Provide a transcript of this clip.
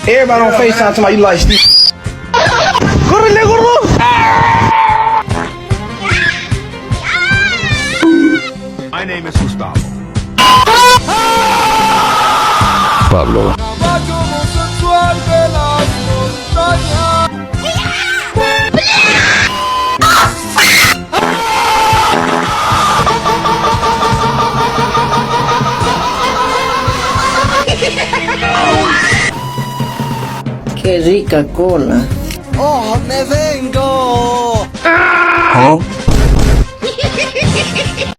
Everybody on FaceTime talking about you like Steve. ¡Córrele, gordo! My name is Gustavo. Pablo. Qué rica cola. ¡Oh, me vengo! ¿Oh?